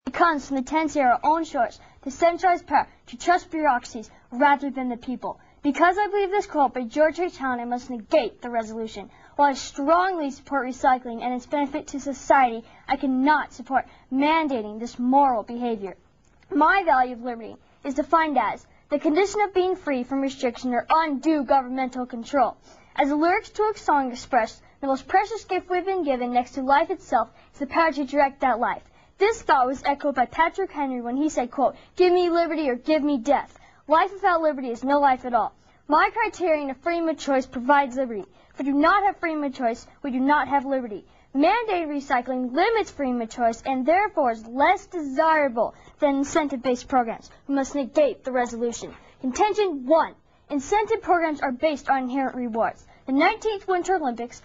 It comes from the tendency of our own shores to centralize power, to trust bureaucracies rather than the people. Because I believe this quote by George H. Allen, I must negate the resolution. While I strongly support recycling and its benefit to society, I cannot support mandating this moral behavior. My value of liberty is defined as the condition of being free from restriction or undue governmental control. As the lyrics to a song express, the most precious gift we've been given next to life itself is the power to direct that life. This thought was echoed by Patrick Henry when he said, quote, "Give me liberty or give me death. Life without liberty is no life at all." My criterion of freedom of choice provides liberty. If we do not have freedom of choice, we do not have liberty. Mandated recycling limits freedom of choice and therefore is less desirable than incentive-based programs. We must negate the resolution. Contention 1. Incentive programs are based on inherent rewards. The 19th Winter Olympics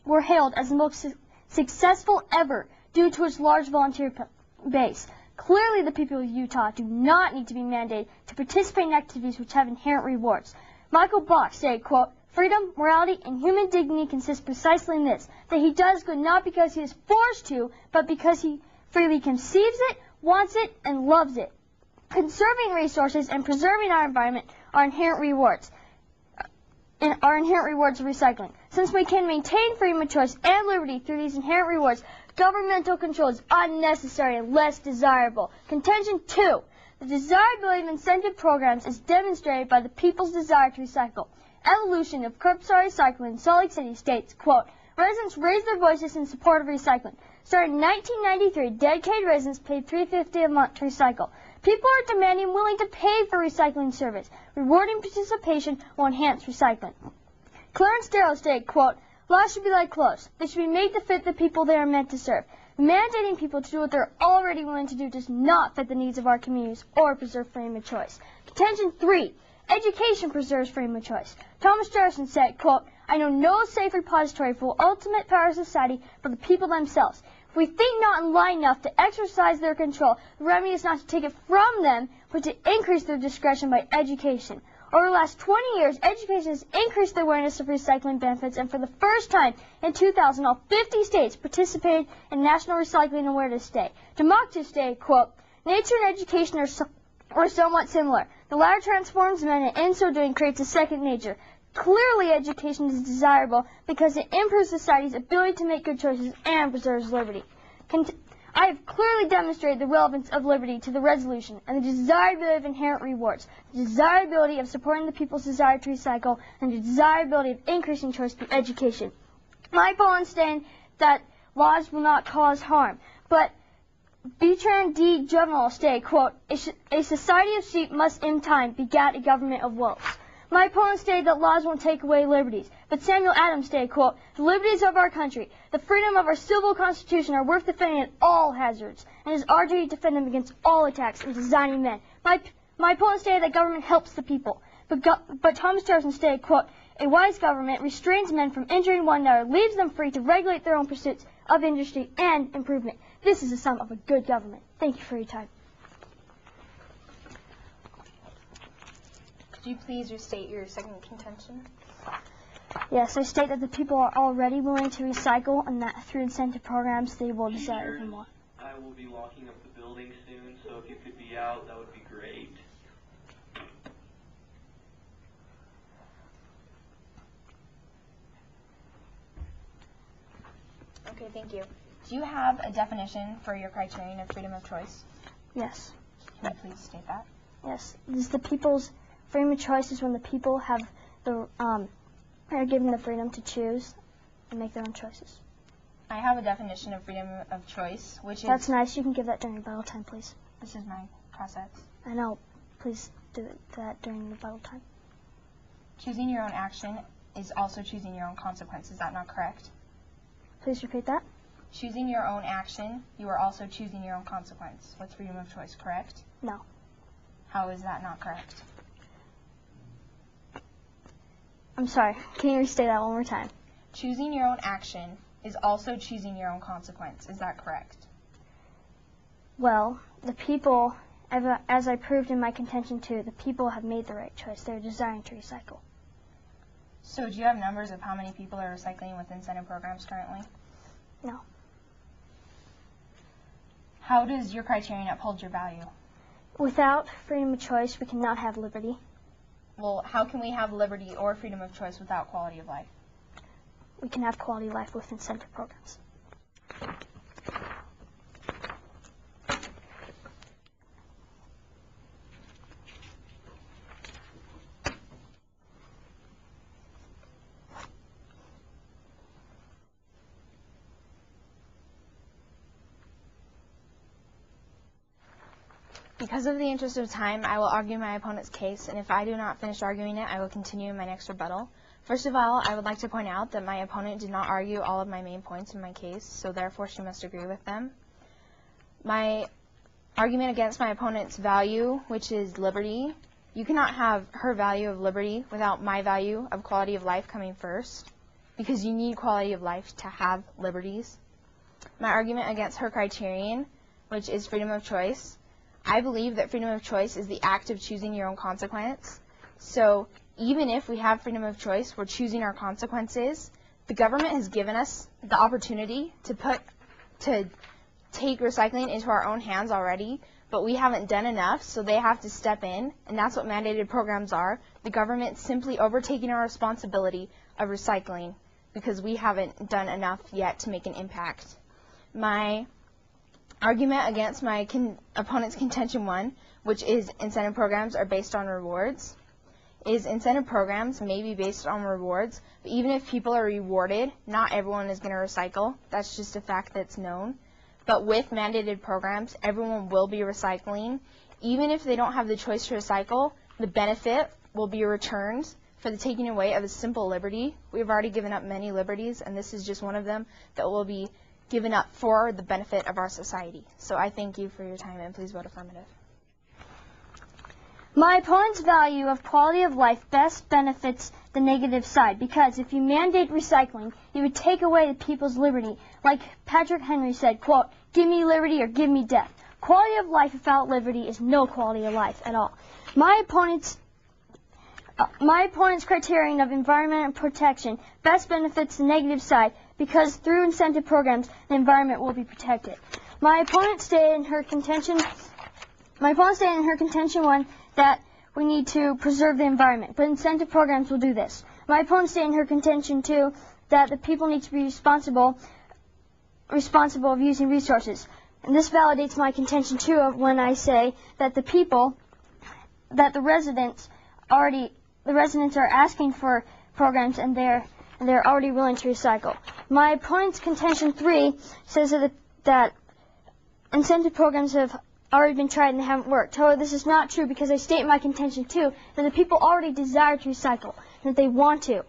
were hailed as the most successful ever due to its large volunteer base. Clearly, the people of Utah do not need to be mandated to participate in activities which have inherent rewards. Michael Bach said, quote, "Freedom, morality, and human dignity consist precisely in this, that he does good not because he is forced to, but because he freely conceives it, wants it, and loves it." Conserving resources and preserving our environment are inherent rewards. Of recycling. Since we can maintain freedom of choice and liberty through these inherent rewards, governmental control is unnecessary and less desirable. Contention 2. The desirability of incentive programs is demonstrated by the people's desire to recycle. Evolution of curbside recycling in Salt Lake City states, quote, "Residents raised their voices in support of recycling. Starting in 1993, dedicated residents paid $3.50 a month to recycle. People are demanding and willing to pay for recycling service. Rewarding participation will enhance recycling." Clarence Darrow stated, quote, "Laws should be like clothes. They should be made to fit the people they are meant to serve. Mandating people to do what they're already willing to do does not fit the needs of our communities or preserve freedom of choice." Contention 3. Education preserves freedom of choice. Thomas Jefferson said, quote, "I know no safe repository for ultimate power of society but the people themselves. If we think not enlightened enough to exercise their control, the remedy is not to take it from them, but to increase their discretion by education." Over the last 20 years, education has increased the awareness of recycling benefits, and for the first time in 2000, all 50 states participated in National Recycling Awareness Day. Democritus stated, quote, "Nature and education are somewhat similar. The latter transforms men, and in so doing creates a second nature. Clearly, education is desirable because it improves society's ability to make good choices and preserves liberty. I have clearly demonstrated the relevance of liberty to the resolution and the desirability of inherent rewards, the desirability of supporting the people's desire to recycle, and the desirability of increasing choice through education. My opponents stand that laws will not cause harm, but Bertrand D. Juvenal stated, quote, "A society of sheep must in time begat a government of wolves." My opponents stated that laws won't take away liberties, but Samuel Adams stated, quote, "The liberties of our country, the freedom of our civil constitution are worth defending at all hazards, and it is our duty to defend them against all attacks of designing men." My opponents stated that government helps the people, but Thomas Jefferson stated, quote, "A wise government restrains men from injuring one another, leaves them free to regulate their own pursuits of industry and improvement. This is a sum of a good government." Thank you for your time. Could you please restate your second contention? Yes, I state that the people are already willing to recycle and that through incentive programs they will desire even more. I will be locking up the building soon, so if you could be out, that would be great. Okay, thank you. Do you have a definition for your criterion of freedom of choice? Yes. Can you please state that? Yes. This is the people's freedom of choice is when the people have are given the freedom to choose and make their own choices. I have a definition of freedom of choice, which is... That's nice. You can give that during rebuttal time, please. This is my process. I know. Please do that during rebuttal time. Choosing your own action is also choosing your own consequence. Is that not correct? Please repeat that. Choosing your own action, you are also choosing your own consequence. What's freedom of choice, correct? No. How is that not correct? I'm sorry. Can you restate that one more time? Choosing your own action is also choosing your own consequence. Is that correct? Well, the people, as I proved in my contention 2, the people have made the right choice. They're desiring to recycle. So do you have numbers of how many people are recycling with incentive programs currently? No. How does your criterion uphold your value? Without freedom of choice, we cannot have liberty. Well, how can we have liberty or freedom of choice without quality of life? We can have quality of life with incentive programs. Because of the interest of time, I will argue my opponent's case, and if I do not finish arguing it, I will continue in my next rebuttal. First of all, I would like to point out that my opponent did not argue all of my main points in my case, so therefore she must agree with them. My argument against my opponent's value, which is liberty, you cannot have her value of liberty without my value of quality of life coming first, because you need quality of life to have liberties. My argument against her criterion, which is freedom of choice, I believe that freedom of choice is the act of choosing your own consequence. So even if we have freedom of choice, we're choosing our consequences. The government has given us the opportunity to take recycling into our own hands already, but we haven't done enough, so they have to step in, and that's what mandated programs are. The government simply overtaking our responsibility of recycling because we haven't done enough yet to make an impact. My argument against my opponent's contention 1, which is incentive programs are based on rewards, is incentive programs may be based on rewards, but even if people are rewarded, not everyone is going to recycle. That's just a fact that's known. But with mandated programs, everyone will be recycling. Even if they don't have the choice to recycle, the benefit will be returned for the taking away of a simple liberty. We've already given up many liberties, and this is just one of them that will be given up for the benefit of our society. So I thank you for your time, and please vote affirmative. My opponent's value of quality of life best benefits the negative side, because if you mandate recycling, you would take away the people's liberty. Like Patrick Henry said, quote, "Give me liberty or give me death." Quality of life without liberty is no quality of life at all. My opponent's criterion of environmental protection best benefits the negative side, because through incentive programs, the environment will be protected. My opponent stated in her contention 1 that we need to preserve the environment, but incentive programs will do this. My opponent stated in her contention 2 that the people need to be responsible of using resources. And this validates my contention 2 of when I say that the residents are asking for programs, and they're already willing to recycle. My opponent's contention 3 says that incentive programs have already been tried and they haven't worked. However, this is not true, because I state in my contention 2 that the people already desire to recycle and that they want to.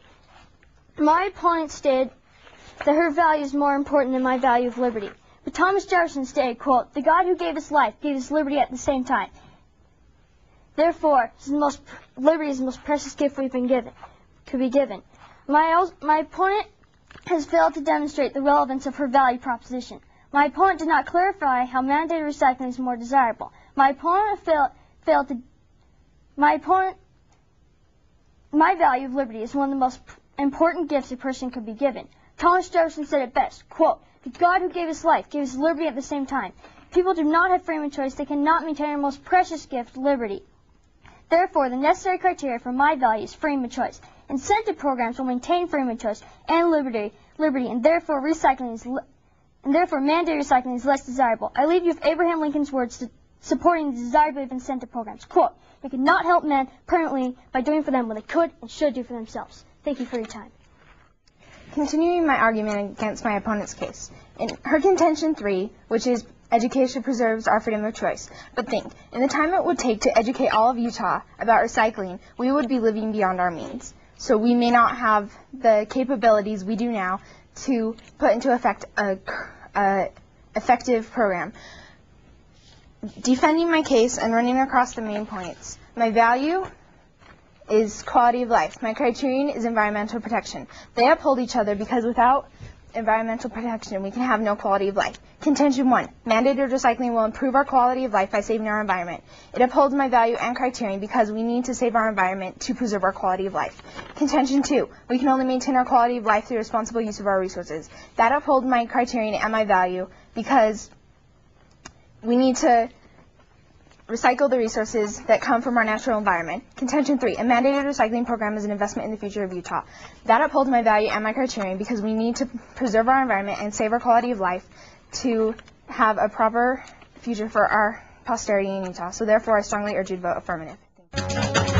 My opponent stated that her value is more important than my value of liberty. But Thomas Jefferson stated, quote, "The God who gave us life gave us liberty at the same time. Therefore, liberty is the most precious gift could be given." My opponent has failed to demonstrate the relevance of her value proposition. My opponent did not clarify how mandated recycling is more desirable. My value of liberty is one of the most important gifts a person could be given. Thomas Jefferson said it best, quote, "The God who gave us life gave us liberty at the same time. If people do not have freedom of choice, they cannot maintain our most precious gift, liberty. Therefore, the necessary criteria for my value is freedom of choice. Incentive programs will maintain freedom of choice and liberty, and therefore mandated recycling is less desirable. I leave you with Abraham Lincoln's words supporting the desirability of incentive programs. Quote, "They could not help men permanently by doing for them what they could and should do for themselves." Thank you for your time. Continuing my argument against my opponent's case. In her contention 3, which is education preserves our freedom of choice. But think, in the time it would take to educate all of Utah about recycling, we would be living beyond our means. So we may not have the capabilities we do now to put into effect a effective program. Defending my case and running across the main points. My value is quality of life. My criterion is environmental protection. They uphold each other, because without environmental protection, we can have no quality of life. Contention 1, mandated recycling will improve our quality of life by saving our environment. It upholds my value and criterion because we need to save our environment to preserve our quality of life. Contention 2, we can only maintain our quality of life through responsible use of our resources. That upholds my criterion and my value because we need to recycle the resources that come from our natural environment. Contention 3, a mandated recycling program is an investment in the future of Utah. That upholds my value and my criterion because we need to preserve our environment and save our quality of life to have a proper future for our posterity in Utah. So therefore, I strongly urge you to vote affirmative. Thank you.